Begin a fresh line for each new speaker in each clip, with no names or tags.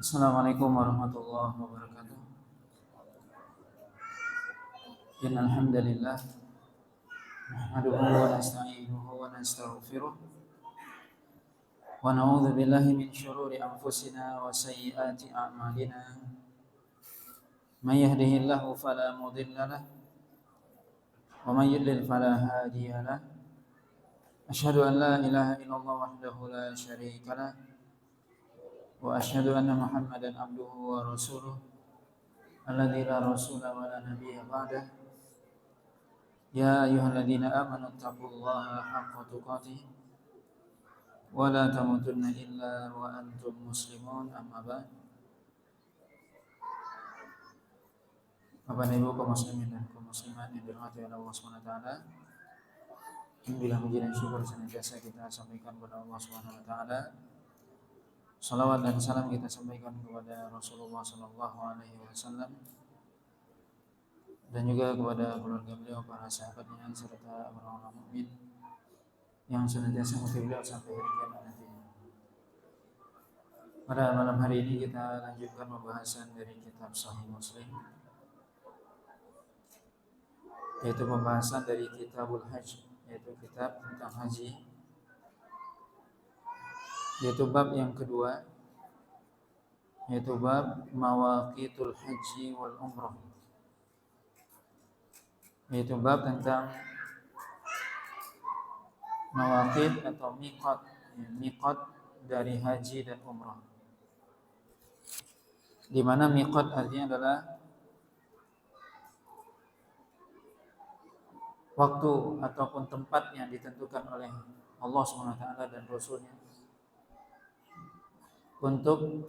Assalamualaikum warahmatullahi wabarakatuh. Innal hamdalillah nahmaduhu wa nasta'inuhu wa nastaghfiruh wa na'udzu billahi min shururi anfusina wa sayyiati a'malina. May yahdihillahu fala mudilla lahu wa may yudlil fala hadiya lahu. Asyhadu an la ilaha illallah wahdahu la syarika lahu wa asyhadu anna Muhammadan abduhu wa rasuluh alladzi la rasula wa la nabiyya ba'dahu. Ya ayyuhalladzina amanu taqullaha haqqa tuqatih wa la tamutunna illa wa antum muslimun, amma ba'd. Bapak Ibu kaum muslimin dan kaum muslimat yang dirahmati oleh Allah Subhanahu wa taala. Alhamdulillah, puji dan syukur senantiasa kita sampaikan kepada Allah Subhanahu wa taala. Salawat dan salam kita sampaikan kepada Rasulullah sallallahu alaihi wasallam dan juga kepada keluarga beliau, para sahabatnya serta orang-orang mukmin yang senantiasa mengikuti beliau sampai hari kiamat nanti. Pada malam hari ini kita lanjutkan pembahasan dari kitab Sahih Muslim, yaitu pembahasan dari Kitabul Hajj, yaitu kitab tentang haji, yaitu bab yang kedua, yaitu bab Mawaqitul Haji wal Umrah, yaitu bab tentang mawaqit atau miqat dari haji dan umrah. Di mana miqat artinya adalah waktu ataupun tempat yang ditentukan oleh Allah Subhanahu wa taala dan Rasulnya untuk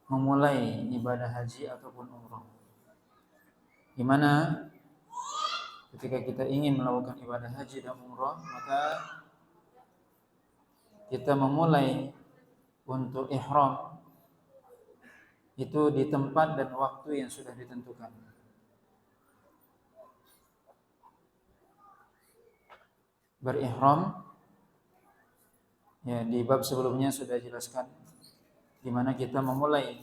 memulai ibadah haji ataupun umrah. Di mana ketika kita ingin melakukan ibadah haji dan umrah, maka kita memulai untuk ihram itu di tempat dan waktu yang sudah ditentukan. Berihram, ya, di bab sebelumnya sudah jelaskan di mana kita memulai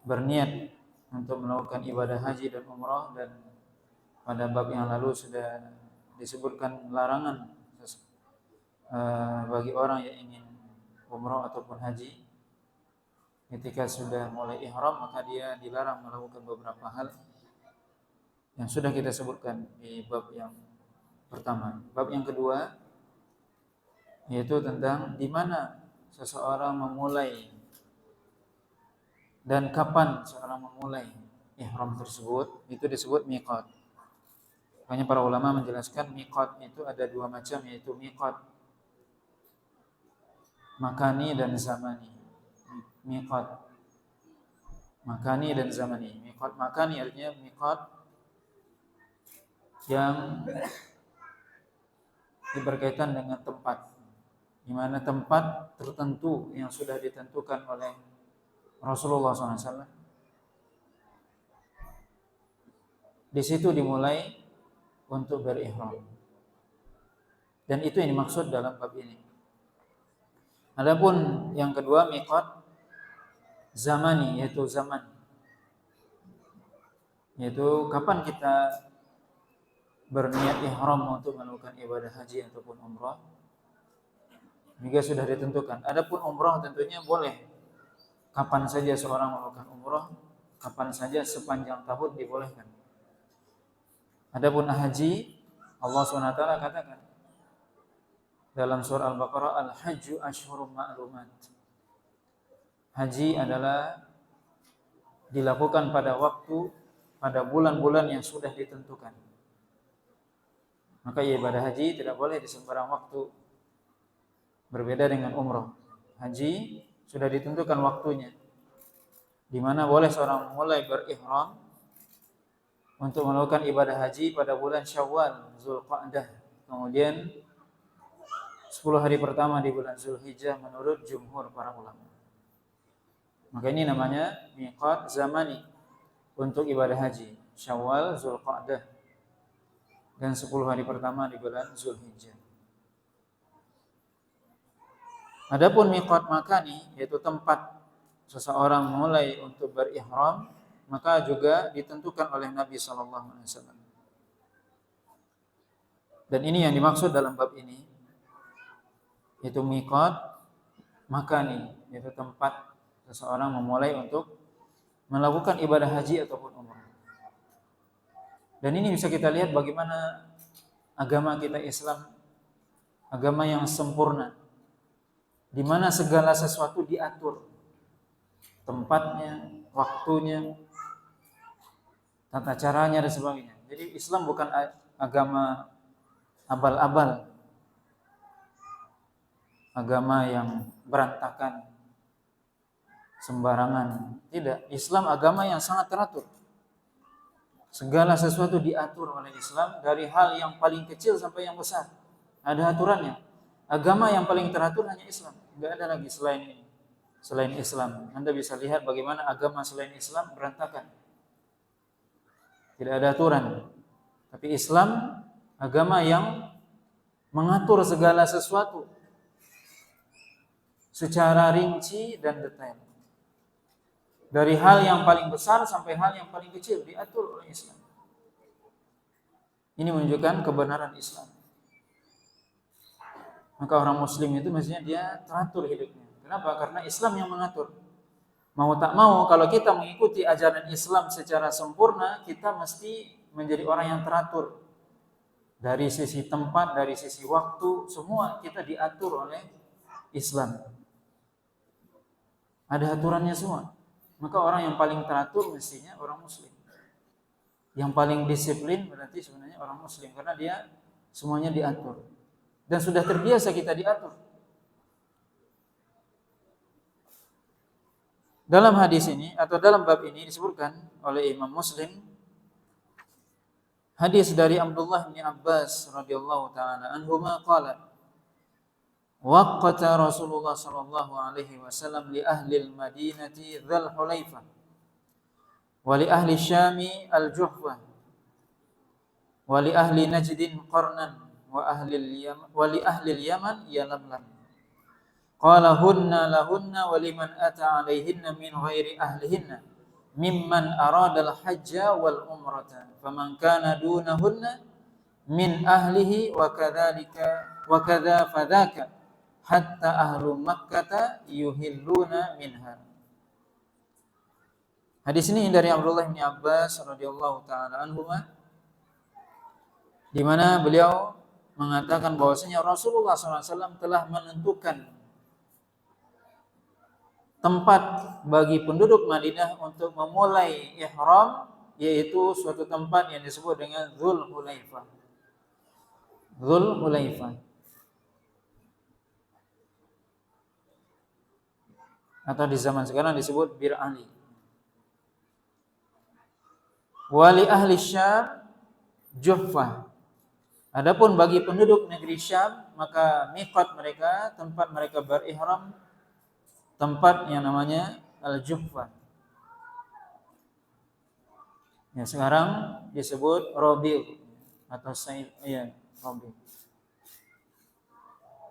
berniat untuk melakukan ibadah haji dan umrah, dan pada bab yang lalu sudah disebutkan larangan bagi orang yang ingin umrah ataupun haji. Ketika sudah mulai ihram, maka dia dilarang melakukan beberapa hal yang sudah kita sebutkan di bab yang pertama. Bab yang kedua yaitu tentang di mana seseorang memulai dan kapan seorang memulai ihram tersebut, itu disebut miqat. Makanya para ulama menjelaskan miqat itu ada dua macam, yaitu miqat makani dan zamani. Miqat makani dan zamani. Miqat makani artinya miqat yang berkaitan dengan tempat, di mana tempat tertentu yang sudah ditentukan oleh Rasulullah SAW. Di situ dimulai untuk berihram. Dan itu yang dimaksud dalam bab ini. Adapun yang kedua miqat zamani, yaitu zaman. Yaitu kapan kita berniat ihram untuk melakukan ibadah haji ataupun umrah, juga sudah ditentukan. Adapun umrah tentunya boleh kapan saja seorang melakukan umrah, kapan saja sepanjang tahun dibolehkan. Adapun haji, Allah SWT katakan dalam surah Al-Baqarah, Al-Hajju Ashhurum Ma'lumat. Haji adalah dilakukan pada waktu, pada bulan-bulan yang sudah ditentukan. Maka ibadah haji tidak boleh di sembarang waktu. Berbeda dengan umrah. Haji sudah ditentukan waktunya, di mana boleh seorang mulai berihram untuk melakukan ibadah haji pada bulan Syawal, Zulqa'dah, kemudian 10 hari pertama di bulan Zulhijjah menurut jumhur para ulama. Maka ini namanya miqat zamani untuk ibadah haji, Syawal, Zulqa'dah, dan 10 hari pertama di bulan Zulhijjah. Adapun miqat makani, yaitu tempat seseorang mulai untuk berihram, maka juga ditentukan oleh Nabi SAW. Dan ini yang dimaksud dalam bab ini, yaitu miqat makani, yaitu tempat seseorang memulai untuk melakukan ibadah haji ataupun umrah. Dan ini bisa kita lihat bagaimana agama kita Islam, agama yang sempurna, di mana segala sesuatu diatur, tempatnya, waktunya, tata caranya dan sebagainya. Jadi Islam bukan agama abal-abal, agama yang berantakan, sembarangan. Tidak, Islam agama yang sangat teratur. Segala sesuatu diatur oleh Islam, dari hal yang paling kecil sampai yang besar. Ada aturannya. Agama yang paling teratur hanya Islam. Tidak ada lagi selain ini. Selain Islam. Anda bisa lihat bagaimana agama selain Islam berantakan. Tidak ada aturan. Tapi Islam agama yang mengatur segala sesuatu secara rinci dan detail. Dari hal yang paling besar sampai hal yang paling kecil diatur oleh Islam. Ini menunjukkan kebenaran Islam. Maka orang muslim itu mestinya dia teratur hidupnya. Kenapa? Karena Islam yang mengatur. Mau tak mau, kalau kita mengikuti ajaran Islam secara sempurna, kita mesti menjadi orang yang teratur. Dari sisi tempat, dari sisi waktu, semua kita diatur oleh Islam. Ada aturannya semua. Maka orang yang paling teratur mestinya orang muslim. Yang paling disiplin berarti sebenarnya orang muslim, karena dia semuanya diatur. Dan sudah terbiasa kita diatur. Dalam hadis ini atau dalam bab ini disebutkan oleh Imam Muslim hadis dari Abdullah bin Abbas radhiyallahu taala anhuma qala waqata Rasulullah sallallahu alaihi wasallam li ahli al-Madinati Dzul Hulaifah wa li ahli Syami al-Juhfah wa li ahli Najdin Qarnan wa li ahli al-Yaman Yalamlam. Qala hunna lahunna wa liman ata alaihinna min ghairi ahlihinna mimman arada al-hajja wal umrata faman kana dunahunna min ahlihi wa kadzalika wa kadza fadzaka hatta ahlu Makkah yuhilluna minha. Hadis ini dari Abdullah bin Abbas radhiyallahu taala anhuma, di mana beliau mengatakan bahwasanya Rasulullah SAW telah menentukan tempat bagi penduduk Madinah untuk memulai ihram, yaitu suatu tempat yang disebut dengan Dzul Hulaifah. Dzul Hulaifah. Atau di zaman sekarang disebut Bir Ali. Wali ahli Syam Juhfah. Adapun bagi penduduk negeri Syam, maka miqat mereka, tempat mereka berihram, tempat yang namanya Al-Juhfah. Ya, sekarang disebut Rabi' atau Said, ya, Rabi'.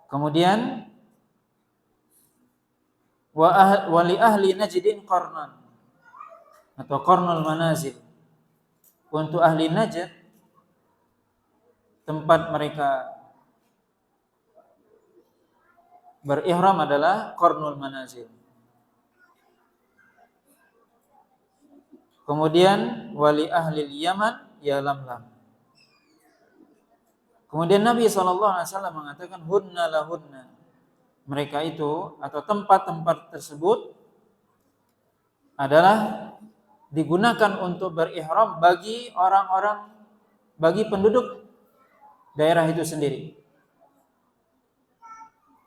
Kemudian wali ahli Najdin Qarnan atau Qarnul Manazil. Untuk ahli Najd, tempat mereka berihram adalah Qarnul Manazil. Kemudian wali ahli Yaman Yalamlam. Kemudian Nabi SAW mengatakan hunna lahunna. Mereka itu atau tempat-tempat tersebut adalah digunakan untuk berihram bagi orang-orang, bagi penduduk daerah itu sendiri.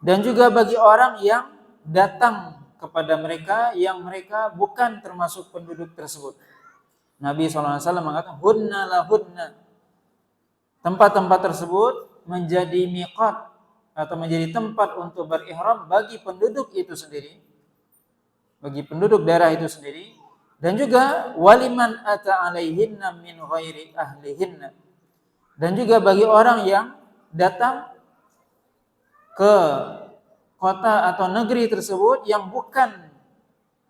Dan juga bagi orang yang datang kepada mereka yang mereka bukan termasuk penduduk tersebut. Nabi SAW mengatakan hunna lahunna. Tempat-tempat tersebut menjadi miqat atau menjadi tempat untuk berihram bagi penduduk itu sendiri, bagi penduduk daerah itu sendiri, dan juga waliman ata alaihinna min ghairi ahlihinna, dan juga bagi orang yang datang ke kota atau negeri tersebut yang bukan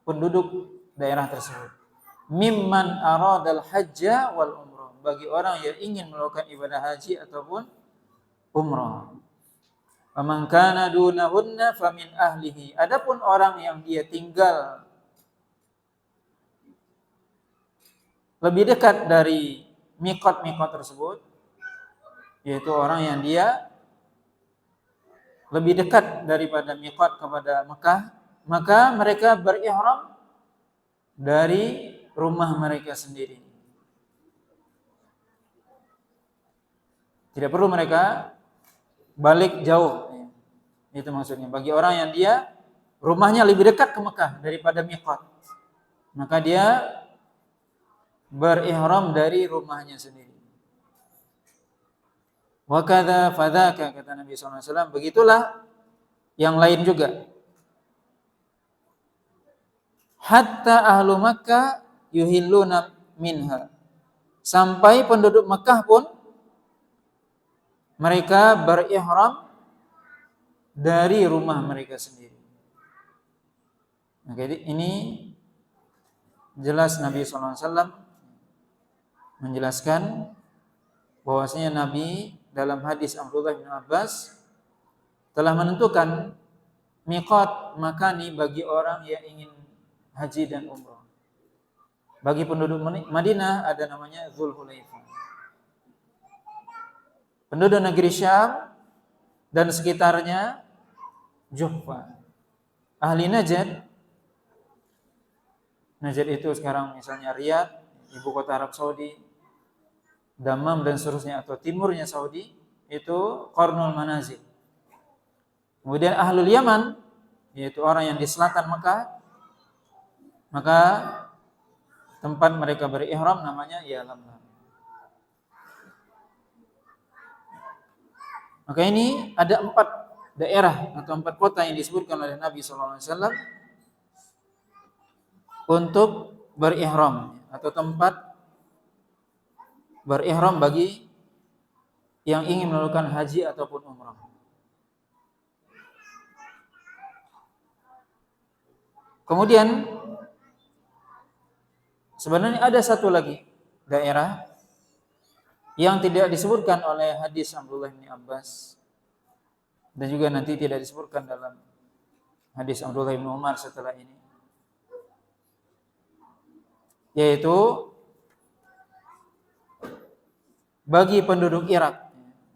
penduduk daerah tersebut. Mimman aradal hajja wal umrah, bagi orang yang ingin melakukan ibadah haji ataupun umrah. Faman kana dunahunna famin ahlihi, adapun orang yang dia tinggal lebih dekat dari miqat-miqat tersebut, yaitu orang yang dia lebih dekat daripada miqat kepada Mekah, maka mereka berihram dari rumah mereka sendiri. Tidak perlu mereka balik jauh. Itu maksudnya. Bagi orang yang dia rumahnya lebih dekat ke Mekah daripada miqat, maka dia berihram dari rumahnya sendiri. Wa kadza fadzaka, kata Nabi SAW, begitulah yang lain juga. Hatta ahlu Makkah yuhilluna minha, sampai penduduk Mekah pun mereka berihram dari rumah mereka sendiri. Nah, jadi ini jelas Nabi SAW menjelaskan bahwasanya Nabi dalam hadis Abdullah bin Abbas telah menentukan miqat makani bagi orang yang ingin haji dan umrah. Bagi penduduk Madinah ada namanya Dzulhulaifah. Penduduk negeri Syam dan sekitarnya Juhfa. Ahli Najd, Najd itu sekarang misalnya Riyadh, ibu kota Arab Saudi, Dammam dan seterusnya, atau timurnya Saudi, itu Qarnul Manazil. Kemudian Ahlul Yaman, yaitu orang yang di selatan Mekah, maka tempat mereka berihram namanya Yalamlam. Maka ini ada 4 daerah atau 4 kota yang disebutkan oleh Nabi SAW untuk berihram, atau tempat berihram bagi yang ingin melakukan haji ataupun umrah. Kemudian sebenarnya ada satu lagi daerah yang tidak disebutkan oleh hadis Abdullah bin Abbas, dan juga nanti tidak disebutkan dalam hadis Abdullah bin Umar setelah ini, yaitu bagi penduduk Irak.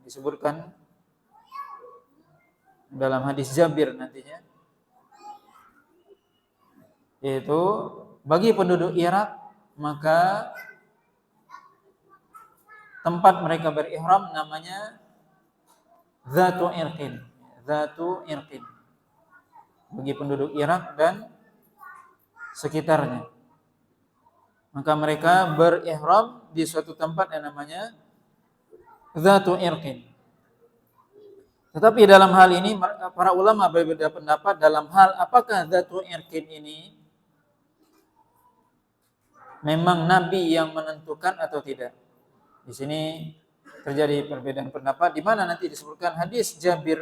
Disebutkan dalam hadis Jabir nantinya, yaitu bagi penduduk Irak, maka tempat mereka berihram namanya Dzatu Irqin. Dzatu Irqin bagi penduduk Irak dan sekitarnya. Maka mereka berihram di suatu tempat yang namanya Dzatu Irqin. Tetapi dalam hal ini para ulama berbeda pendapat dalam hal apakah Dzatu Irqin ini memang Nabi yang menentukan atau tidak. Di sini terjadi perbedaan pendapat, di mana nanti disebutkan hadis Jabir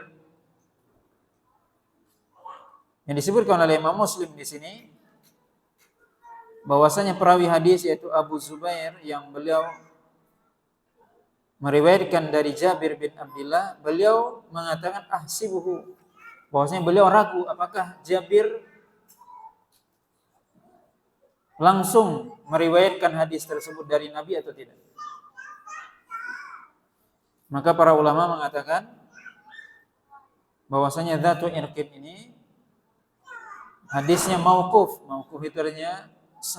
yang disebutkan oleh Imam Muslim di sini, bahwasanya perawi hadis yaitu Abu Zubair, yang beliau meriwayatkan dari Jabir bin Abdullah, beliau mengatakan ahsibuhu, bahwasanya beliau ragu apakah Jabir langsung meriwayatkan hadis tersebut dari Nabi atau tidak. Maka para ulama mengatakan bahwasanya Dzatu Irqin ini hadisnya mauquf. Mauquf itu artinya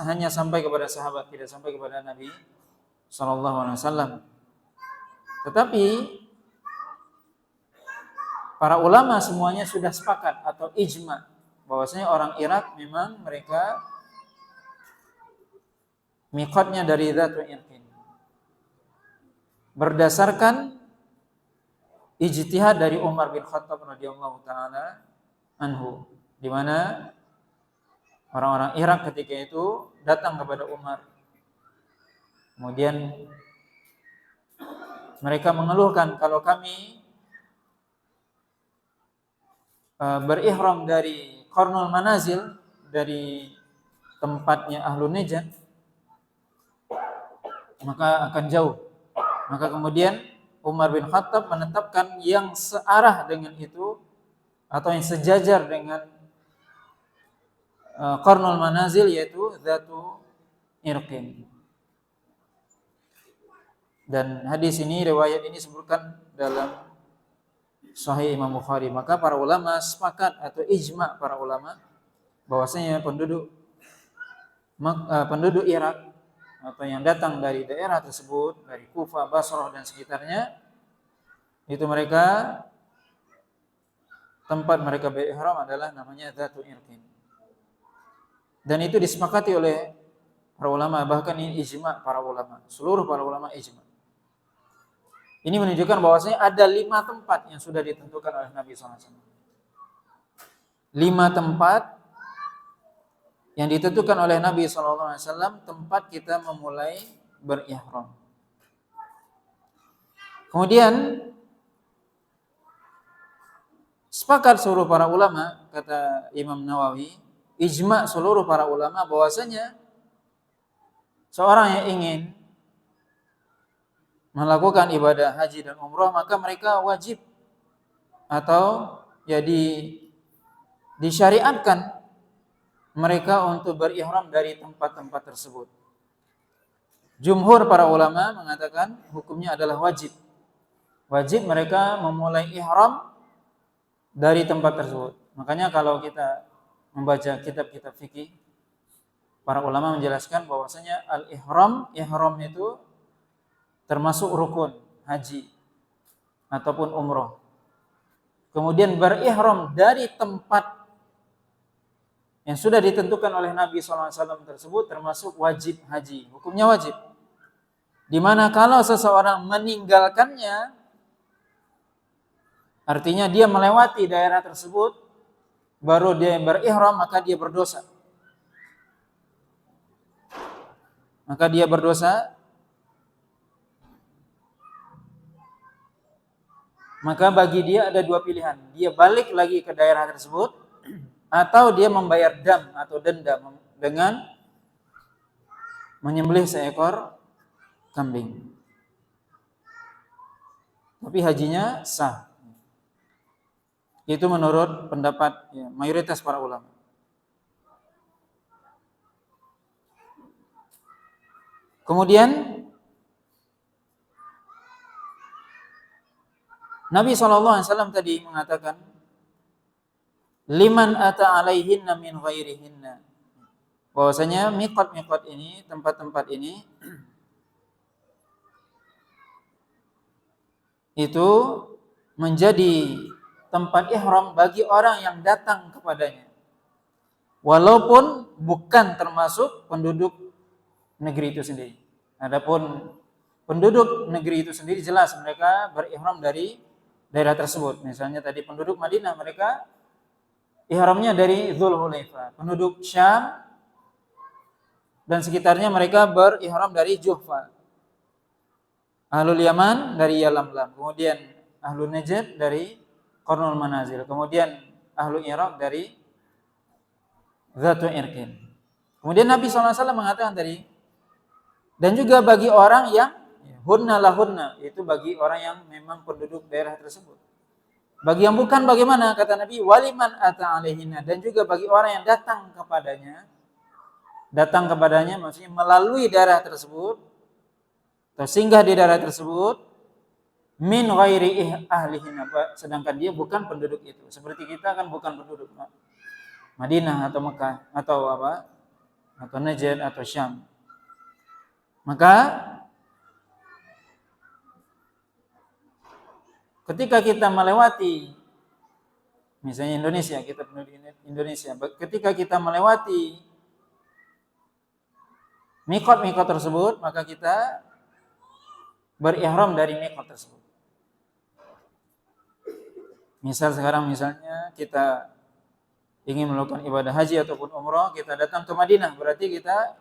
hanya sampai kepada sahabat, tidak sampai kepada Nabi SAW. Tetapi para ulama semuanya sudah sepakat atau ijma bahwasanya orang Irak memang mereka miqatnya dari Dzatu Irqin, berdasarkan ijtihad dari Umar bin Khattab radhiyallahu taala anhu, di mana orang-orang Irak ketika itu datang kepada Umar. Kemudian mereka mengeluhkan, kalau kami berihram dari Qarnul Manazil, dari tempatnya Ahlun Najd, maka akan jauh. Maka kemudian Umar bin Khattab menetapkan yang searah dengan itu atau yang sejajar dengan Qarnul Manazil, yaitu Dzatu Irqin. Dan hadis ini, riwayat ini disebutkan dalam Sahih Imam Bukhari. Maka para ulama sepakat atau ijma para ulama bahwasanya penduduk Irak atau yang datang dari daerah tersebut, dari Kufah, Basrah dan sekitarnya, itu mereka tempat mereka berihram adalah namanya Dzatu Irqin. Dan itu disepakati oleh para ulama, bahkan ini ijma para ulama, seluruh para ulama ijma. Ini menunjukkan bahwasanya ada 5 tempat yang sudah ditentukan oleh Nabi SAW. 5 tempat yang ditentukan oleh Nabi SAW tempat kita memulai berihram. Kemudian sepakat seluruh para ulama, kata Imam Nawawi, ijma seluruh para ulama bahwasanya seorang yang ingin melakukan ibadah haji dan umrah, maka mereka wajib atau disyariatkan mereka untuk berihram dari tempat-tempat tersebut. Jumhur para ulama mengatakan hukumnya adalah wajib. Wajib mereka memulai ihram dari tempat tersebut. Makanya kalau kita membaca kitab-kitab fikih, para ulama menjelaskan bahwasanya ihram itu termasuk rukun haji ataupun umrah. Kemudian berihram dari tempat yang sudah ditentukan oleh Nabi SAW tersebut termasuk wajib haji. Hukumnya wajib. Dimana kalau seseorang meninggalkannya, artinya dia melewati daerah tersebut, baru dia berihram, maka dia berdosa. Maka dia berdosa. Maka bagi dia ada 2 pilihan. Dia balik lagi ke daerah tersebut, atau dia membayar dam atau denda dengan menyembelih seekor kambing. Tapi hajinya sah. Itu menurut pendapat mayoritas para ulama. Kemudian Nabi SAW tadi mengatakan, liman ata alaihinna min ghairihinna. Bahwasanya miqat-miqat ini, tempat-tempat ini itu menjadi tempat ihram bagi orang yang datang kepadanya, walaupun bukan termasuk penduduk negeri itu sendiri. Adapun penduduk negeri itu sendiri jelas mereka berihram dari daerah tersebut. Misalnya tadi penduduk Madinah, mereka ihramnya dari Dzulhulaifah. Penduduk Syam dan sekitarnya mereka berihram dari Juhfa. Ahlul Yaman dari Yalamlam. Kemudian Ahlul Najd dari Qarnul Manazil. Kemudian Ahlul Iraq dari Dzatu Irqin. Kemudian Nabi SAW mengatakan tadi, dan juga bagi orang yang hunna lahunna, itu bagi orang yang memang penduduk daerah tersebut. Bagi yang bukan bagaimana? Kata Nabi, waliman ata alaihinna, dan juga bagi orang yang datang kepadanya. Datang kepadanya maksudnya melalui daerah tersebut atau singgah di daerah tersebut, min ghairi ahlihinna, sedangkan dia bukan penduduk itu. Seperti kita kan bukan penduduk Madinah atau Mekah atau apa? Atau Najd atau Syam. Maka ketika kita melewati, misalnya Indonesia, kita penduduk Indonesia, ketika kita melewati miqat-miqat tersebut, maka kita berihram dari miqat tersebut. Misal sekarang misalnya kita ingin melakukan ibadah haji ataupun umrah, kita datang ke Madinah, berarti kita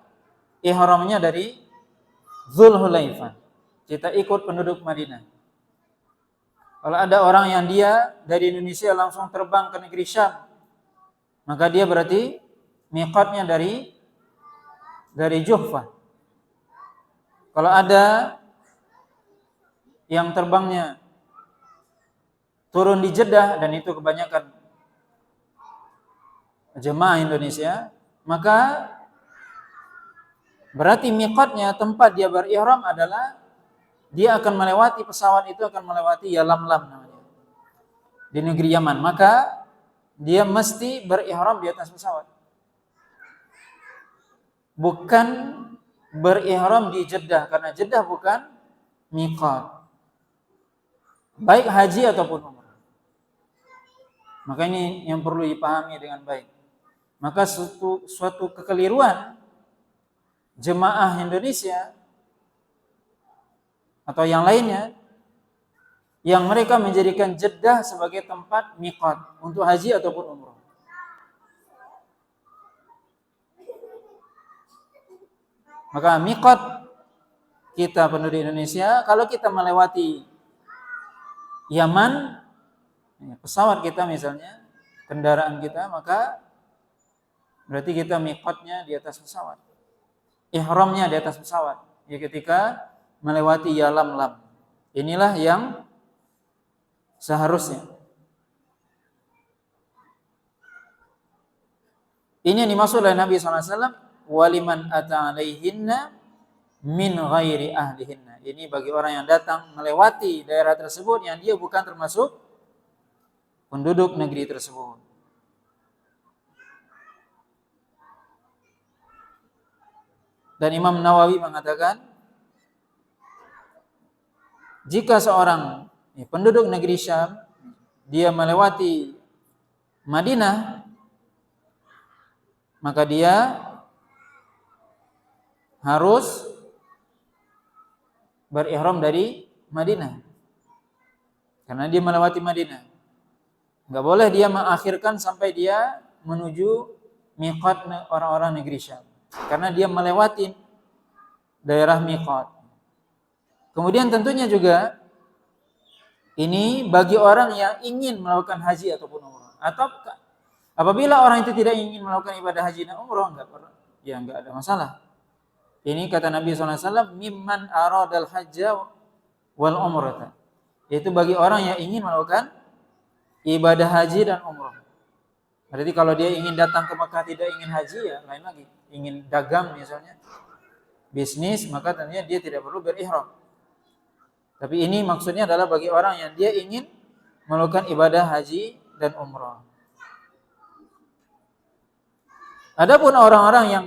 ihramnya dari Dzulhulaifah. Kita ikut penduduk Madinah. Kalau ada orang yang dia dari Indonesia langsung terbang ke negeri Syam, maka dia berarti miqatnya dari dari Juhfah. Kalau ada yang terbangnya turun di Jeddah, dan itu kebanyakan jemaah Indonesia, maka berarti miqatnya, tempat dia berihram adalah dia akan melewati, pesawat itu akan melewati Yalamlam namanya, di negeri Yaman. Maka dia mesti berihram di atas pesawat, bukan berihram di Jeddah, karena Jeddah bukan miqat, baik haji ataupun umrah. Maka ini yang perlu dipahami dengan baik. Maka suatu kekeliruan jemaah Indonesia atau yang lainnya yang mereka menjadikan Jeddah sebagai tempat miqat untuk haji ataupun umrah. Maka miqat kita penduduk Indonesia, kalau kita melewati Yaman, pesawat kita misalnya, kendaraan kita, maka berarti kita miqatnya di atas pesawat, ihramnya di atas pesawat, ya ketika melewati Yalamlam. Inilah yang seharusnya. Ini yang dimaksud oleh Nabi SAW, waliman ata alaihinna min ghairi ahlihinna. Ini bagi orang yang datang melewati daerah tersebut yang dia bukan termasuk penduduk negeri tersebut. Dan Imam Nawawi mengatakan, jika seorang penduduk negeri Syam dia melewati Madinah, maka dia harus berihram dari Madinah, karena dia melewati Madinah. Enggak boleh dia mengakhirkan sampai dia menuju miqat orang-orang negeri Syam, karena dia melewati daerah miqat. Kemudian tentunya juga ini bagi orang yang ingin melakukan haji ataupun umrah. Atau apabila orang itu tidak ingin melakukan ibadah haji dan umrah, enggak ada masalah. Ini kata Nabi SAW, mimman aradal hajja wal umrata. Yaitu bagi orang yang ingin melakukan ibadah haji dan umrah. Berarti kalau dia ingin datang ke Makkah tidak ingin haji, ya lain lagi. Ingin dagang misalnya, bisnis, maka tentunya dia tidak perlu berihram. Tapi ini maksudnya adalah bagi orang yang dia ingin melakukan ibadah haji dan umrah. Adapun orang-orang yang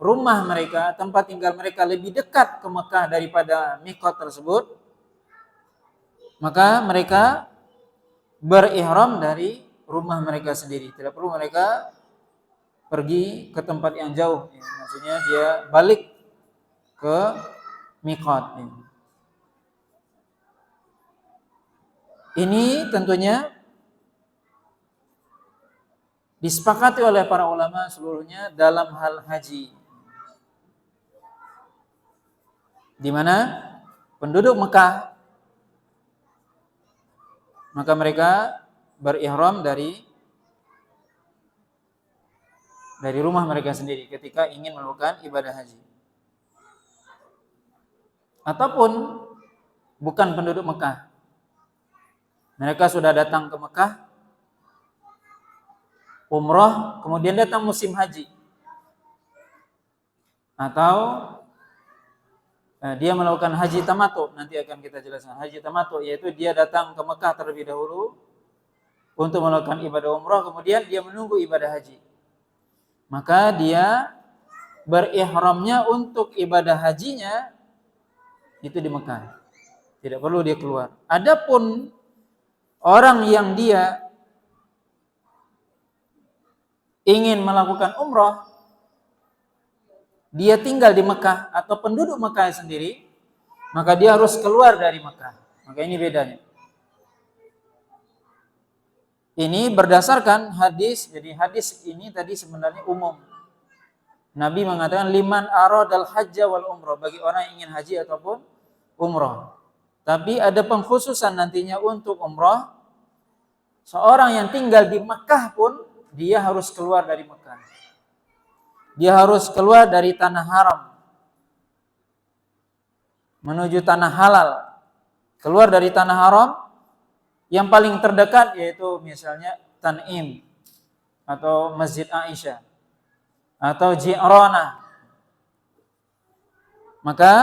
rumah mereka, tempat tinggal mereka lebih dekat ke Mekah daripada miqat tersebut, maka mereka berihram dari rumah mereka sendiri. Tidak perlu mereka pergi ke tempat yang jauh. Maksudnya dia balik ke miqat. Ini tentunya disepakati oleh para ulama seluruhnya dalam hal haji, di mana penduduk Mekah maka mereka berihram dari rumah mereka sendiri ketika ingin melakukan ibadah haji. Ataupun bukan penduduk Mekah, mereka sudah datang ke Mekah umrah, kemudian datang musim haji, atau dia melakukan haji tamattu. Nanti akan kita jelaskan haji tamattu, yaitu dia datang ke Mekah terlebih dahulu untuk melakukan ibadah umrah, kemudian dia menunggu ibadah haji. Maka dia berihramnya untuk ibadah hajinya itu di Mekah, tidak perlu dia keluar. Adapun orang yang dia ingin melakukan umrah, dia tinggal di Mekah atau penduduk Mekah sendiri, maka dia harus keluar dari Mekah. Maka ini bedanya. Ini berdasarkan hadis. Jadi hadis ini tadi sebenarnya umum. Nabi mengatakan liman aradal hajja wal umrah, bagi orang yang ingin haji ataupun umrah. Tapi ada pengkhususan nantinya untuk umrah. Seorang yang tinggal di Mekah pun dia harus keluar dari Mekah. dia harus keluar dari tanah haram menuju tanah halal. Keluar dari tanah haram yang paling terdekat yaitu misalnya Tan'im atau Masjid Aisyah atau Ji'ranah. Maka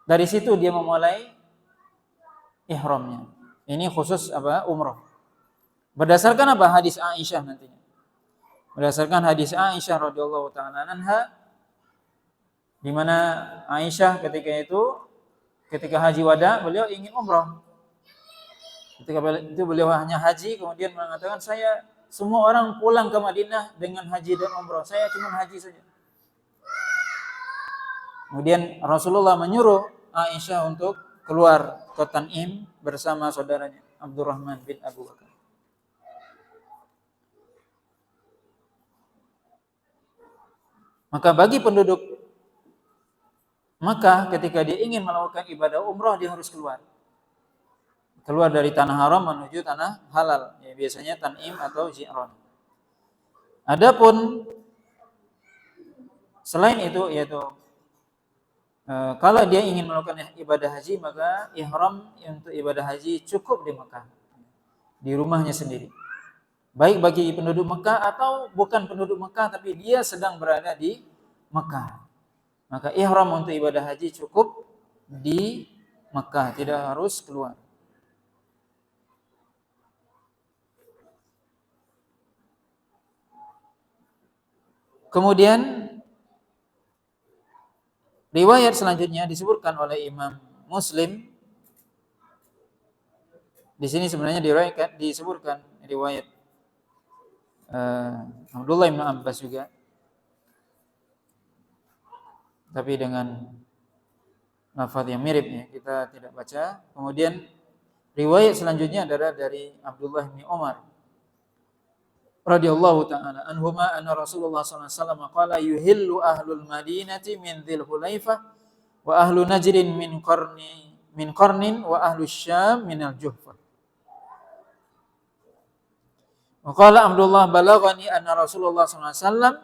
dari situ dia memulai ihramnya. Ini khusus umrah. Berdasarkan hadis Aisyah nantinya. Berdasarkan hadis Aisyah radhiyallahu taala anha, di mana Aisyah ketika haji wada beliau ingin umrah. Ketika itu beliau hanya haji, kemudian mengatakan, saya semua orang pulang ke Madinah dengan haji dan umrah, saya cuma haji saja. Kemudian Rasulullah menyuruh Aisyah untuk keluar ke Tan'im bersama saudaranya Abdurrahman bin Abu Bakar. Maka bagi penduduk Makkah ketika dia ingin melakukan ibadah umrah, dia harus keluar dari tanah haram menuju tanah halal, ya, biasanya Tan'im atau Ji'ran. Adapun selain itu yaitu kalau dia ingin melakukan ibadah haji, maka ihram untuk ibadah haji cukup di Mekah, di rumahnya sendiri. Baik bagi penduduk Mekah atau bukan penduduk Mekah tapi dia sedang berada di Mekah, maka ihram untuk ibadah haji cukup di Mekah, tidak harus keluar. Kemudian riwayat selanjutnya disebutkan oleh Imam Muslim. Di sini sebenarnya disebutkan riwayat Abdullah bin Abbas juga, tapi dengan lafaz yang mirip, ya, kita tidak baca. Kemudian riwayat selanjutnya adalah dari Abdullah bin Umar radhiyallahu ta'ala anhuma anna Rasulullah sallallahu alaihi wasallam qala yuhillu ahlul madinati min dzil hulaifah wa ahlu najrin min qarnin wa ahlu syam min al-juhfah. Wa qala Abdullah balaghani anna Rasulullah sallallahu alaihi wasallam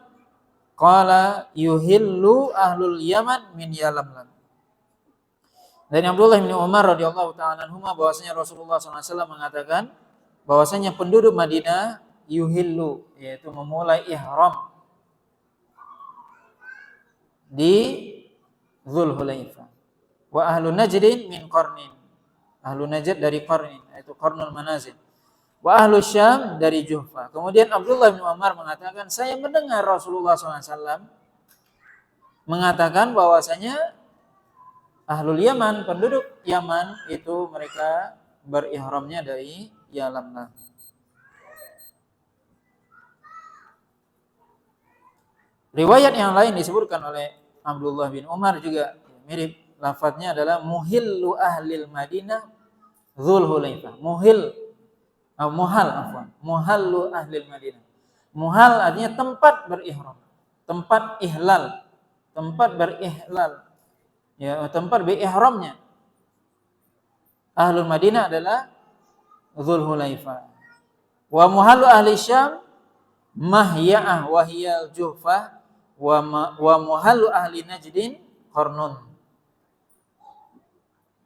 qala yuhillu ahlul yaman min yalamlam. Dari Abdullah bin Umar radhiyallahu ta'ala anhuma bahwasanya Rasulullah sallallahu alaihi wasallam mengatakan bahwasanya penduduk Madinah yuhillu, yaitu memulai ihram di Dzul Hulaifah. Wa ahlu Najdin min qarnin. Ahlu Najd dari qarnin, yaitu qarnul manazil. Wa ahlu Syam dari Juhfa. Kemudian Abdullah bin Umar mengatakan, saya mendengar Rasulullah SAW mengatakan bahwasanya ahlul Yaman, penduduk Yaman itu mereka berihramnya dari Yalamlam. Riwayat yang lain disebutkan oleh Abdullah bin Umar juga mirip, lafadznya adalah muhillu ahlil Madinah Dzul Hulaifah. Muhallu ahlil Madinah. Muhal artinya tempat berihram, tempat ihlal, tempat berihlal, ya, tempat berihramnya. Ahlul Madinah adalah Dzul Hulaifah. Wa muhallu ahli Syam Mahya'ah wa hiyal Juhfah wa muhallu ahli Najdin qarnun,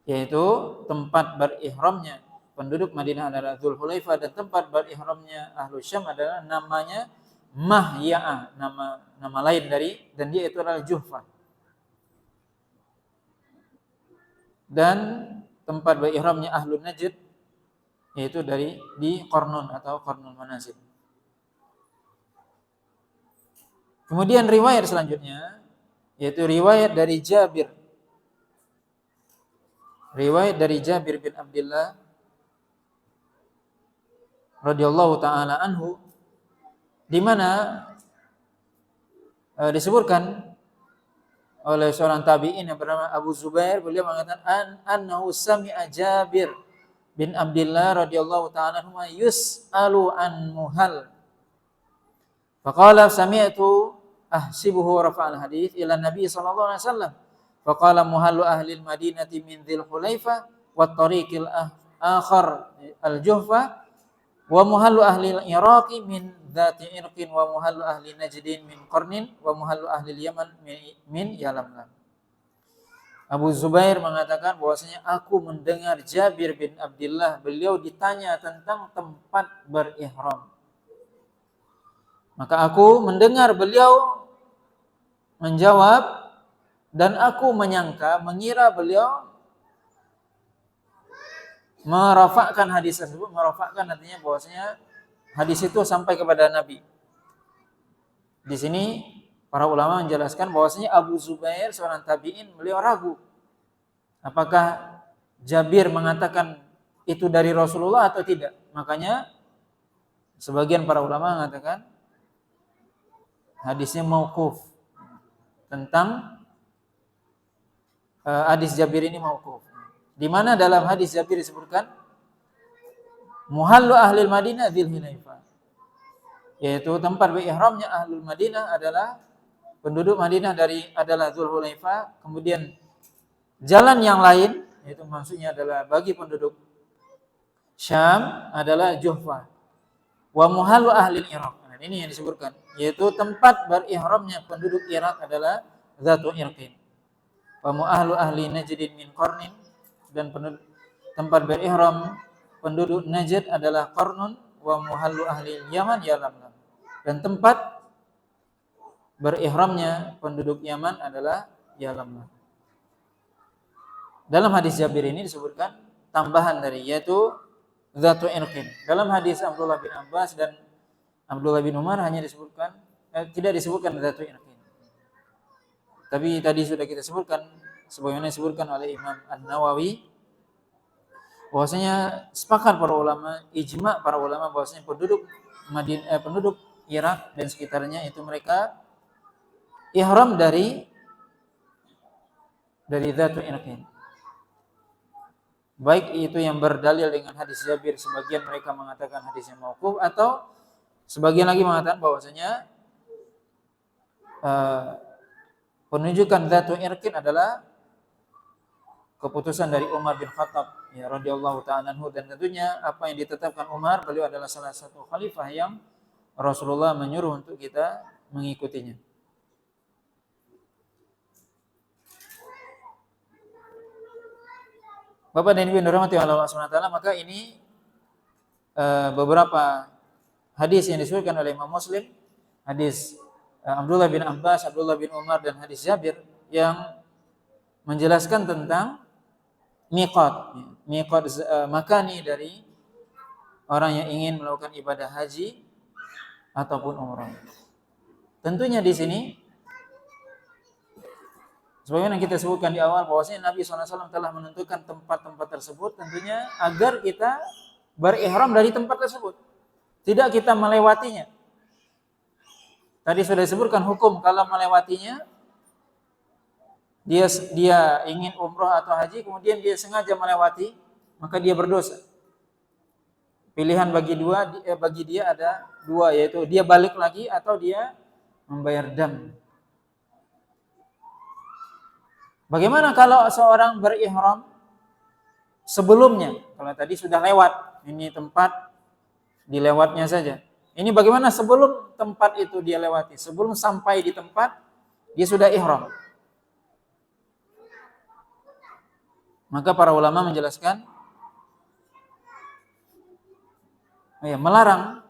yaitu tempat berihramnya penduduk Madinah adalah Dzul Hulaifah dan tempat berihramnya ahlu Syam adalah namanya Mahya'ah, nama lain dan dia itu adalah Juhfah. Dan tempat berihramnya ahlu Najd yaitu di Qarnun atau Qarnul Manazil. Kemudian riwayat selanjutnya yaitu riwayat dari Jabir. Riwayat dari Jabir bin Abdullah radhiyallahu taala anhu, di mana disebutkan oleh seorang tabi'in yang bernama Abu Zubair, beliau mengatakan annahu sami'a Jabir bin Abdullah radhiyallahu taala anhu yus'alu an muhal. Faqala sami'tu ahsibuhu rafa'al hadits ila Nabi sallallahu alaihi wasallam. Faqala muhallu ahli al-Madinati min Dzil Hulaifah wa tariqil akhar al-Juhfah wa muhallu ahli al-Iraqi min dzati irqin wa muhallu ahli najdin min qarnin wa muhallu ahli yaman min yalamlam. Abu Zubair mengatakan bahwasanya aku mendengar Jabir bin Abdullah, beliau ditanya tentang tempat berihram. Maka aku mendengar beliau menjawab dan aku mengira beliau merafakkan hadis tersebut. Merafakkan artinya bahwasanya hadis itu sampai kepada Nabi. Di sini para ulama menjelaskan bahwasanya Abu Zubair seorang tabi'in, beliau ragu apakah Jabir mengatakan itu dari Rasulullah atau tidak. Makanya sebagian para ulama mengatakan hadisnya mauquf, tentang hadis Jabir ini mauquf. Di mana dalam hadis Jabir disebutkan muhallu ahlil Madinah dzil Hulaifah, yaitu tempat berihramnya ahlul Madinah adalah penduduk Madinah adalah Dzul Hulaifah. Kemudian jalan yang lain, yaitu maksudnya adalah bagi penduduk Syam adalah Juhfah. Wa muhallu ahlil Iraq. Nah, ini yang disebutkan, yaitu tempat berihramnya penduduk Irak adalah Dzatu Irqin. Wa muhallu ahli Najdin min Qarnin, dan tempat berihram penduduk Najd adalah Qarnun. Wa muhallu ahli Yaman Yalamlam, dan tempat berihramnya penduduk Yaman adalah Yalamlam. Dalam hadis Jabir ini disebutkan tambahan dari, yaitu Dzatu Irqin. Dalam hadis Abdullah bin Abbas dan Abdullah bin Umar hanya disebutkan tidak disebutkan Dzatu Irqin. Tapi tadi sudah kita sebutkan sebagaimana disebutkan oleh Imam An-Nawawi bahwasanya sepakat para ulama, ijma para ulama bahwasanya penduduk penduduk Irak dan sekitarnya itu mereka ihram dari Dzatu Irqin. Baik itu yang berdalil dengan hadis Jabir, sebagian mereka mengatakan hadisnya mauquf, atau sebagian lagi mengatakan bahwasanya penunjukan Dzatu Irqin adalah keputusan dari Umar bin Khattab ya radhiyallahu ta'ala anhu, dan tentunya apa yang ditetapkan Umar, beliau adalah salah satu khalifah yang Rasulullah menyuruh untuk kita mengikutinya. Bapak dan Ibu yang dirahmati Allah Subhanahu wa taala, maka ini beberapa hadis yang disebutkan oleh Imam Muslim, hadis Abdullah bin Abbas, Abdullah bin Umar, dan hadis Jabir yang menjelaskan tentang miqat makani dari orang yang ingin melakukan ibadah haji ataupun umrah. Tentunya di sini sebagaimana kita sebutkan di awal bahwasanya Nabi SAW telah menentukan tempat-tempat tersebut tentunya agar kita berihram dari tempat tersebut, tidak kita melewatinya. Tadi sudah disebutkan hukum kalau melewatinya, dia ingin umroh atau haji kemudian dia sengaja melewati, maka dia berdosa. Pilihan bagi dia ada dua, yaitu dia balik lagi atau dia membayar dam. Bagaimana kalau seorang berihram sebelumnya? Kalau tadi sudah lewat, ini tempat dilewatnya saja. Ini bagaimana sebelum tempat itu dia lewati? Sebelum sampai di tempat, dia sudah ihram. Maka para ulama menjelaskan melarang.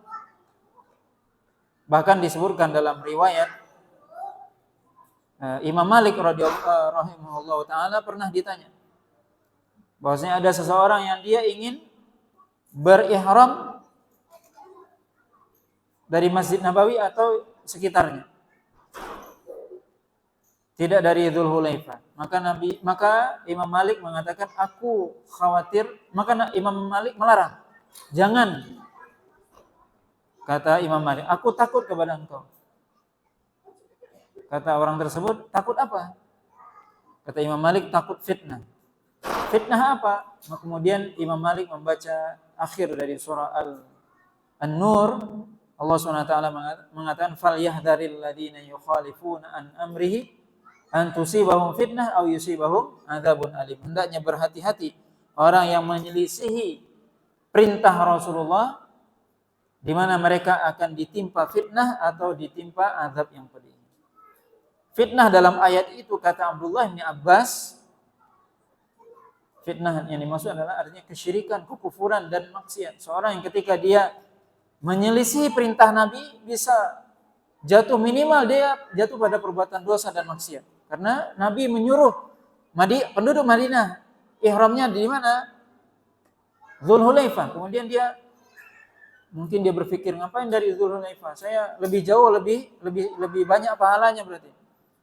Bahkan disebutkan dalam riwayat Imam Malik rahimahullah ta'ala pernah ditanya bahwasanya ada seseorang yang dia ingin berihram dari Masjid Nabawi atau sekitarnya, tidak dari Dzul Hulaifah. Maka Imam Malik mengatakan, aku khawatir. Maka Imam Malik melarang, jangan. Kata Imam Malik, aku takut kepada engkau. Kata orang tersebut, takut apa? Kata Imam Malik, takut fitnah. Fitnah apa? Kemudian Imam Malik membaca akhir dari surah An-Nur. Allah SWT mengatakan, falyahdharil ladzina yukhalifuna an amrihi an tusibahum fitnah aw yusibahum adzabun alim. Hendaknya berhati-hati orang yang menyelisihi perintah Rasulullah di mana mereka akan ditimpa fitnah atau ditimpa azab yang pedih. Fitnah dalam ayat itu kata Abdullah bin Abbas, fitnah yang dimaksud adalah artinya kesyirikan, kekufuran dan maksiat. Seorang yang ketika dia menyelisih perintah Nabi bisa jatuh, minimal dia jatuh pada perbuatan dosa dan maksiat. Karena Nabi menyuruh penduduk Madinah ihramnya di mana? Dzulhulaifah. Kemudian mungkin dia berpikir, ngapain dari Dzulhulaifah? Saya lebih jauh, lebih banyak pahalanya berarti.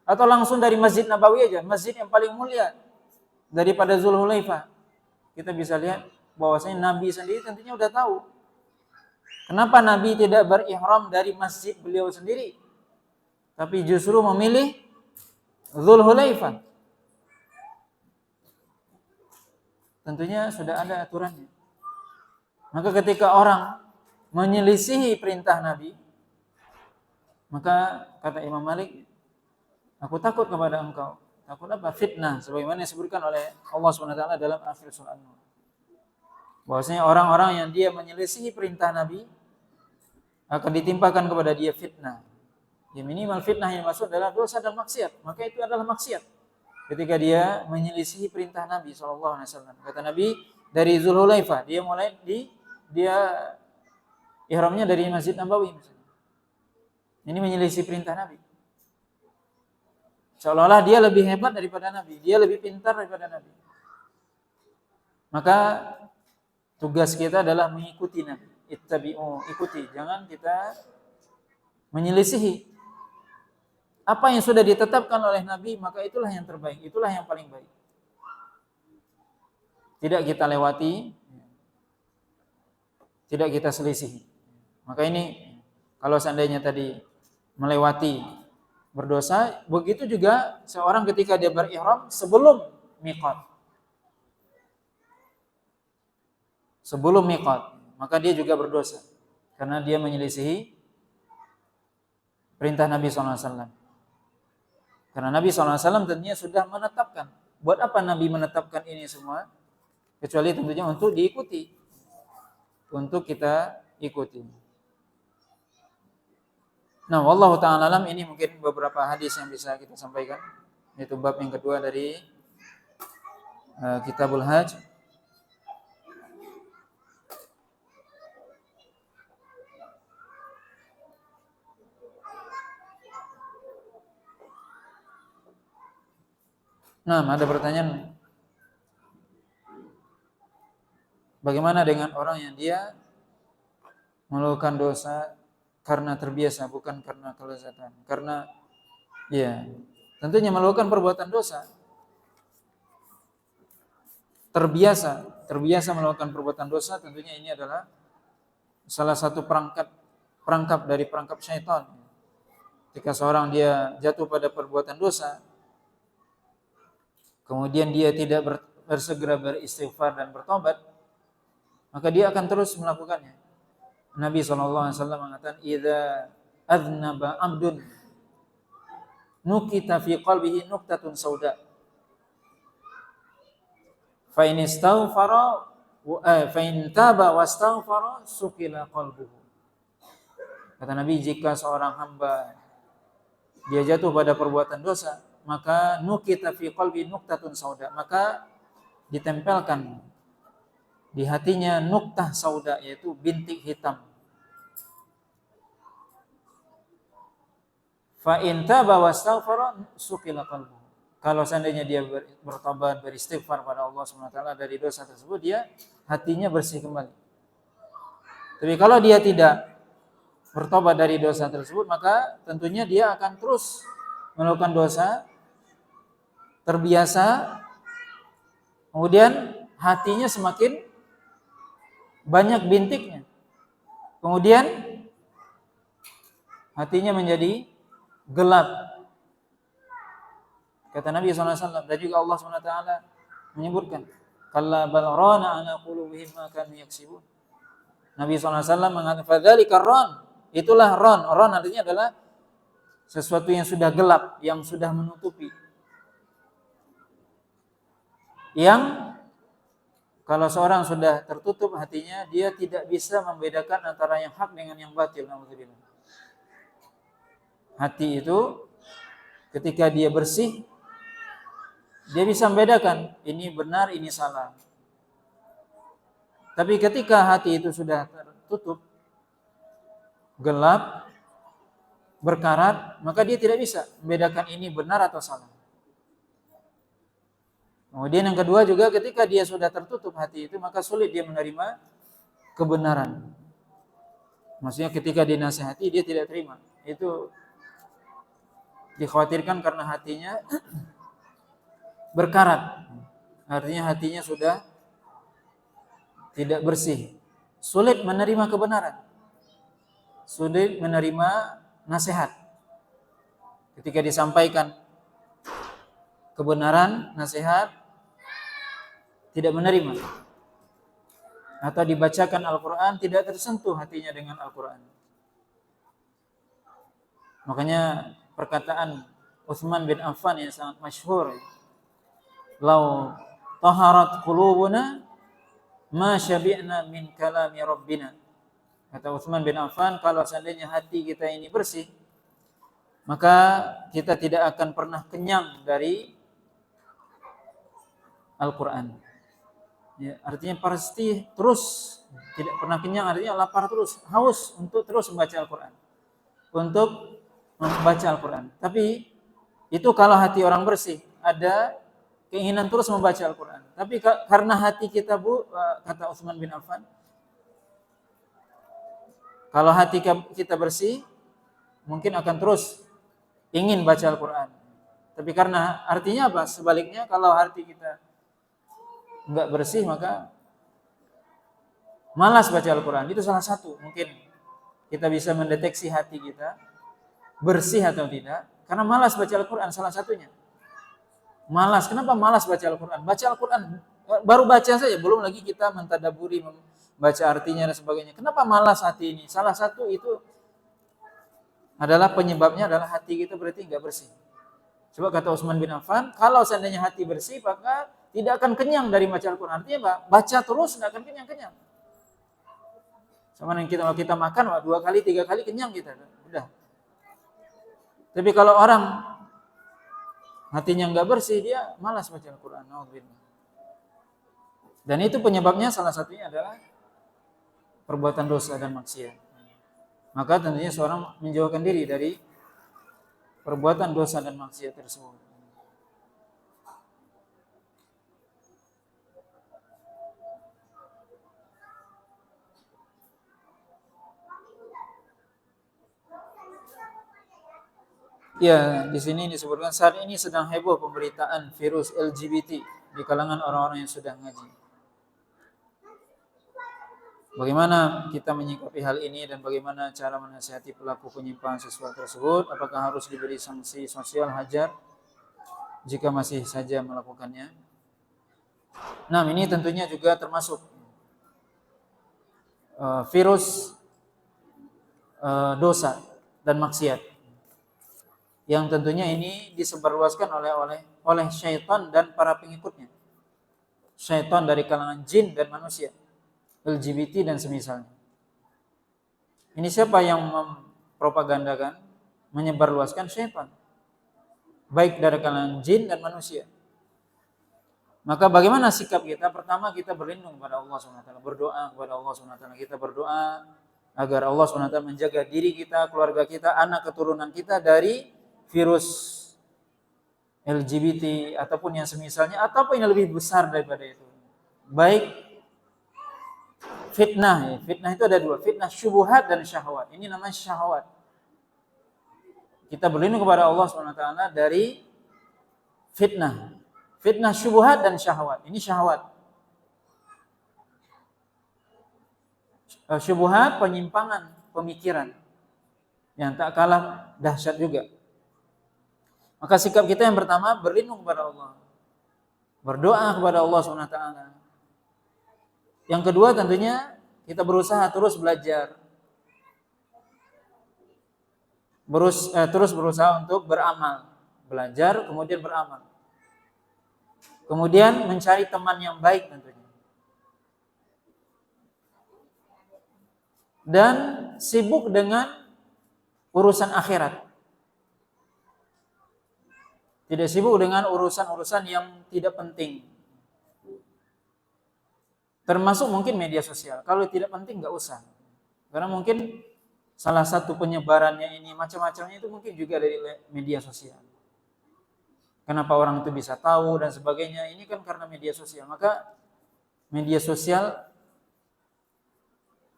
Atau langsung dari Masjid Nabawi aja, masjid yang paling mulia daripada Dzulhulaifah. Kita bisa lihat bahwasanya Nabi sendiri tentunya udah tahu. Kenapa Nabi tidak berihram dari masjid beliau sendiri, tapi justru memilih Dzulhulaifah? Tentunya sudah ada aturannya. Maka ketika orang menyelisihi perintah Nabi, maka kata Imam Malik, aku takut kepada engkau. Takut apa? Fitnah, sebagaimana disebutkan oleh Allah SWT dalam akhir surah An-Nur. Bahwasanya orang-orang yang dia menyelisihi perintah Nabi akan ditimpakan kepada dia fitnah. Ya minimal fitnah yang maksud adalah dosa dan maksiat. Maka itu adalah maksiat ketika dia menyelisihi perintah Nabi SAW. Kata Nabi, dari Dzulhulaifah, dia ihramnya dari Masjid Nabawi misalnya. Ini menyelisih perintah Nabi. Seolah-olah dia lebih hebat daripada Nabi, dia lebih pintar daripada Nabi. Maka tugas kita adalah mengikuti Nabi. Ittabi'u, ikuti, jangan kita menyelisihi. Apa yang sudah ditetapkan oleh Nabi, maka itulah yang terbaik, itulah yang paling baik. Tidak kita lewati, tidak kita selisihi. Maka ini kalau seandainya tadi melewati berdosa, begitu juga seorang ketika dia berihram sebelum miqat. Sebelum miqat, maka dia juga berdosa karena dia menyelisihi perintah Nabi SAW. Karena Nabi SAW tentunya sudah menetapkan. Buat apa Nabi menetapkan ini semua? Kecuali tentunya untuk diikuti, untuk kita ikuti. Nah, wallahu ta'ala alam, ini mungkin beberapa hadis yang bisa kita sampaikan. Itu bab yang kedua dari Kitabul Hajj. Nah, ada pertanyaan. Bagaimana dengan orang yang dia melakukan dosa karena terbiasa, bukan karena kelezatan? Karena ya, tentunya melakukan perbuatan dosa terbiasa melakukan perbuatan dosa, tentunya ini adalah salah satu perangkap dari perangkap syaitan. Jika seorang dia jatuh pada perbuatan dosa, kemudian dia tidak bersegera beristighfar dan bertobat, maka dia akan terus melakukannya. Nabi SAW mengatakan, "Idza adznaba 'abdun nukita fi qalbihi nuqtatun sauda. Fa in istaghfara fa in taba wastaghfara suqila qalbuhu." Kata Nabi, jika seorang hamba dia jatuh pada perbuatan dosa, maka nukita fi qalbi nuqtatun sauda, maka ditempelkan di hatinya nuktah sauda, yaitu bintik hitam. Fa in taba wastaghfara suqila qalbuhu. Kalau seandainya dia bertobat, beristighfar pada Allah SWT dari dosa tersebut, dia hatinya bersih kembali. Tapi kalau dia tidak bertobat dari dosa tersebut, maka tentunya dia akan terus melakukan dosa, terbiasa, kemudian hatinya semakin banyak bintiknya. Kemudian hatinya menjadi gelap. Kata Nabi SAW, dan juga Allah SWT menyebutkan, "Kalla bal rana ala qulubihim ma kanu yaksibun." Nabi SAW mengatakan, "Fadzalika ran." Itulah ran. Ran artinya adalah sesuatu yang sudah gelap, yang sudah menutupi, yang Kalau seorang sudah tertutup hatinya, dia tidak bisa membedakan antara yang hak dengan yang batil. Alhamdulillah. Hati itu ketika dia bersih, dia bisa membedakan ini benar, ini salah. Tapi ketika hati itu sudah tertutup, gelap, berkarat, maka dia tidak bisa membedakan ini benar atau salah. Kemudian yang kedua juga ketika dia sudah tertutup hati itu, maka sulit dia menerima kebenaran. Maksudnya ketika dinasihati dia tidak terima. Itu dikhawatirkan karena hatinya berkarat. Artinya hatinya sudah tidak bersih. Sulit menerima kebenaran. Sulit menerima nasihat. Ketika disampaikan kebenaran, nasihat, tidak menerima. Atau dibacakan Al-Quran, tidak tersentuh hatinya dengan Al-Quran. Makanya perkataan Utsman bin Affan yang sangat masyhur, "Lau taharat qulubuna ma syabi'na min kalami rabbina." Kata Utsman bin Affan, kalau seandainya hati kita ini bersih, maka kita tidak akan pernah kenyang dari Al-Quran. Ya, artinya pasti terus tidak pernah kenyang, artinya lapar terus, haus untuk terus membaca Al-Quran, untuk membaca Al-Quran. Tapi itu kalau hati orang bersih, ada keinginan terus membaca Al-Quran. Tapi karena hati kita kata Utsman bin Affan, kalau hati kita bersih, mungkin akan terus ingin baca Al-Quran. Tapi karena artinya apa? Sebaliknya, kalau hati kita enggak bersih, maka malas baca Al-Quran. Itu salah satu mungkin kita bisa mendeteksi hati kita bersih atau tidak, karena malas baca Al-Quran, salah satunya. Malas. Kenapa malas baca Al-Quran? Baca Al-Quran, baru baca saja, belum lagi kita mentadaburi, membaca artinya dan sebagainya. Kenapa malas hati ini? Salah satu itu adalah penyebabnya adalah hati kita berarti enggak bersih. Coba kata Utsman bin Affan, kalau seandainya hati bersih, maka tidak akan kenyang dari baca Al-Quran. Artinya apa? Baca terus tidak akan kenyang-kenyang. Sama yang kita makan, 2 kali, 3 kali kenyang kita. Udah. Tapi kalau orang hatinya nggak bersih, dia malas baca Al-Quran. Dan itu penyebabnya salah satunya adalah perbuatan dosa dan maksiat. Maka tentunya seorang menjauhkan diri dari perbuatan dosa dan maksiat tersebut. Ya, di sini disebutkan saat ini sedang heboh pemberitaan virus LGBT di kalangan orang-orang yang sudah ngaji. Bagaimana kita menyikapi hal ini dan bagaimana cara menasihati pelaku penyimpangan seksual tersebut? Apakah harus diberi sanksi sosial hajar jika masih saja melakukannya? Nah, ini tentunya juga termasuk virus dosa dan maksiat, yang tentunya ini disebarluaskan oleh syaitan dan para pengikutnya. Syaitan dari kalangan jin dan manusia, LGBT dan semisalnya. Ini siapa yang mempropagandakan, menyebarluaskan? Syaitan. Baik dari kalangan jin dan manusia. Maka bagaimana sikap kita? Pertama, kita berlindung kepada Allah SWT, berdoa kepada Allah SWT. Kita berdoa agar Allah SWT menjaga diri kita, keluarga kita, anak keturunan kita dari virus LGBT ataupun yang semisalnya, ataupun yang lebih besar daripada itu. Baik fitnah, fitnah itu ada 2, fitnah syubhat dan syahwat. Ini namanya syahwat. Kita berlindung kepada Allah SWT dari fitnah. Fitnah syubhat dan syahwat. Ini syahwat. Syubhat, penyimpangan pemikiran yang tak kalah dahsyat juga. Maka sikap kita yang pertama, berlindung kepada Allah, berdoa kepada Allah SWT. Yang kedua tentunya kita berusaha terus belajar, terus berusaha untuk beramal, belajar kemudian beramal, kemudian mencari teman yang baik tentunya. dan sibuk dengan urusan akhirat. Tidak sibuk dengan urusan-urusan yang tidak penting. Termasuk mungkin media sosial. Kalau tidak penting nggak usah. Karena mungkin salah satu penyebarannya ini macam-macamnya itu mungkin juga dari media sosial. Kenapa orang itu bisa tahu dan sebagainya? Ini kan karena media sosial. Maka media sosial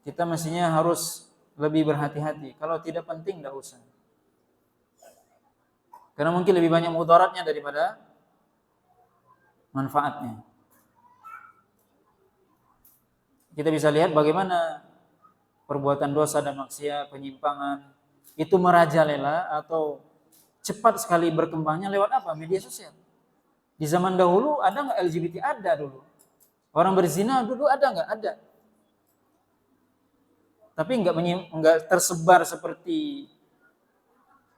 kita mestinya harus lebih berhati-hati. Kalau tidak penting nggak usah. Karena mungkin lebih banyak mudaratnya daripada manfaatnya. Kita bisa lihat bagaimana perbuatan dosa dan maksiat, penyimpangan itu merajalela atau cepat sekali berkembangnya lewat apa? Media sosial. Di zaman dahulu ada nggak LGBT? Ada dulu. Orang berzina dulu ada nggak? Ada. Tapi nggak tersebar seperti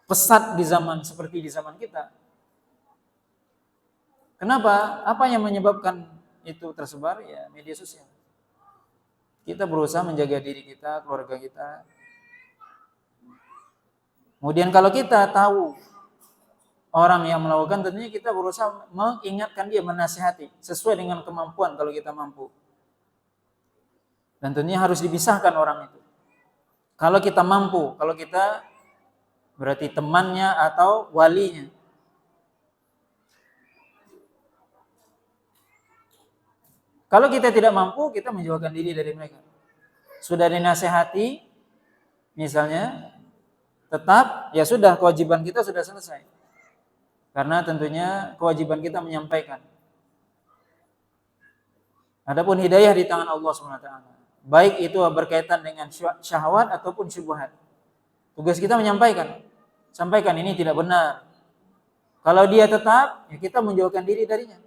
pesat seperti di zaman kita. Kenapa? Apa yang menyebabkan itu tersebar? Ya media sosial. Kita berusaha menjaga diri kita, keluarga kita. Kemudian kalau kita tahu orang yang melakukan, tentunya kita berusaha mengingatkan dia, menasihati sesuai dengan kemampuan kalau kita mampu. Dan tentunya harus dipisahkan orang itu. Kalau kita mampu, kalau kita berarti temannya atau walinya. Kalau kita tidak mampu, kita menjauhkan diri dari mereka. Sudah dinasihati, misalnya, tetap, ya sudah, kewajiban kita sudah selesai. Karena tentunya kewajiban kita menyampaikan. Adapun hidayah di tangan Allah SWT. Baik itu berkaitan dengan syahwat ataupun syubhat. Tugas kita menyampaikan. Sampaikan ini tidak benar. Kalau dia tetap, ya kita menjauhkan diri darinya.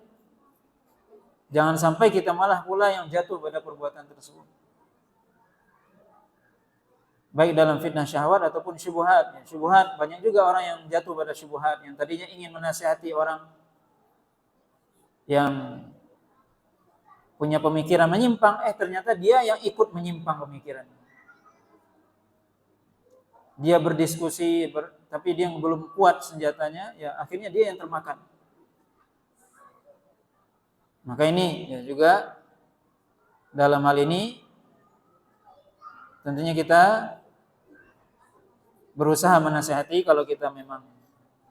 Jangan sampai kita malah pula yang jatuh pada perbuatan tersebut. Baik dalam fitnah syahwat ataupun syubhat. Syubhat, banyak juga orang yang jatuh pada syubhat. Yang tadinya ingin menasihati orang yang punya pemikiran menyimpang. Ternyata dia yang ikut menyimpang pemikirannya. Dia berdiskusi, tapi dia belum kuat senjatanya. Ya akhirnya dia yang termakan. Maka ini ya juga dalam hal ini tentunya kita berusaha menasihati kalau kita memang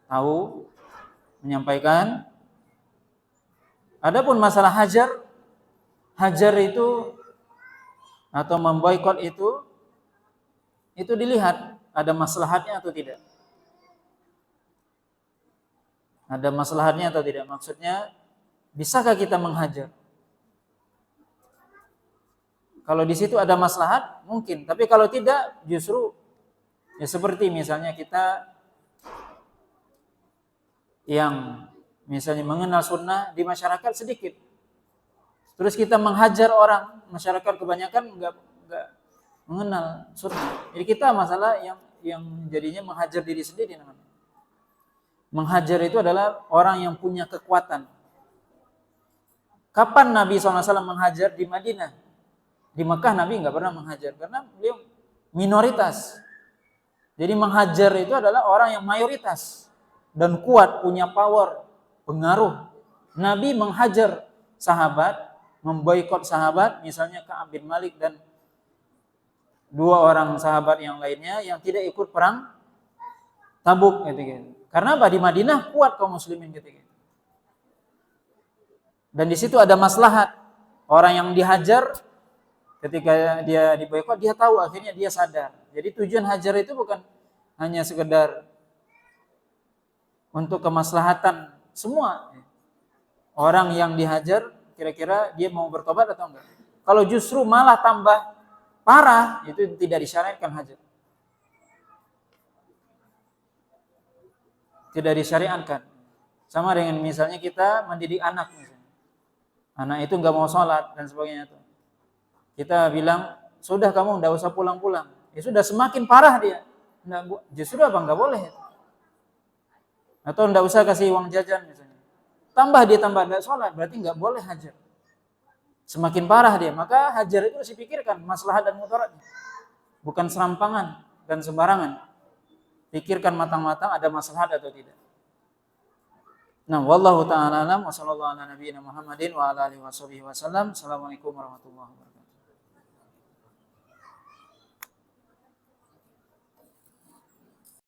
tahu, menyampaikan. Adapun masalah hajar itu atau memboikot itu dilihat ada maslahatnya atau tidak. Ada maslahatnya atau tidak, maksudnya bisakah kita menghajar? Kalau di situ ada maslahat, mungkin. Tapi kalau tidak, justru ya seperti misalnya kita yang misalnya mengenal sunnah di masyarakat sedikit. Terus kita menghajar orang, masyarakat kebanyakan enggak mengenal sunnah. Jadi kita masalah yang jadinya menghajar diri sendiri namanya. Menghajar itu adalah orang yang punya kekuatan. Kapan Nabi SAW menghajar di Madinah? Di Mekah Nabi nggak pernah menghajar karena beliau minoritas. Jadi menghajar itu adalah orang yang mayoritas dan kuat, punya power, pengaruh. Nabi menghajar sahabat, memboikot sahabat, misalnya Ka'ab bin Malik dan dua orang sahabat yang lainnya yang tidak ikut perang Tabuk gitu. Karena apa? Di Madinah kuat kaum muslimin ketika itu. Dan di situ ada maslahat. Orang yang dihajar ketika dia diboikot, dia tahu akhirnya dia sadar. Jadi tujuan hajar itu bukan hanya sekedar untuk kemaslahatan semua. Orang yang dihajar kira-kira dia mau bertobat atau enggak. Kalau justru malah tambah parah, itu tidak disyariatkan hajar. Tidak disyariatkan. Sama dengan misalnya kita mendidik anak misalnya. Anak itu nggak mau sholat dan sebagainya itu. Kita bilang, sudah kamu nggak usah pulang-pulang. Ya sudah, semakin parah dia. Justru apa? Nggak boleh. Atau nggak usah kasih uang jajan misalnya. Tambah nggak sholat, berarti nggak boleh hajar. Semakin parah dia, maka hajar itu harus dipikirkan maslahat dan mudaratnya. bukan serampangan dan sembarangan. Pikirkan matang-matang ada maslahat atau tidak. Nah, wallahu taala alam wa sallallahu ala nabiyyina Muhammadin wa ala alihi wasallam. Assalamualaikum warahmatullahi wabarakatuh.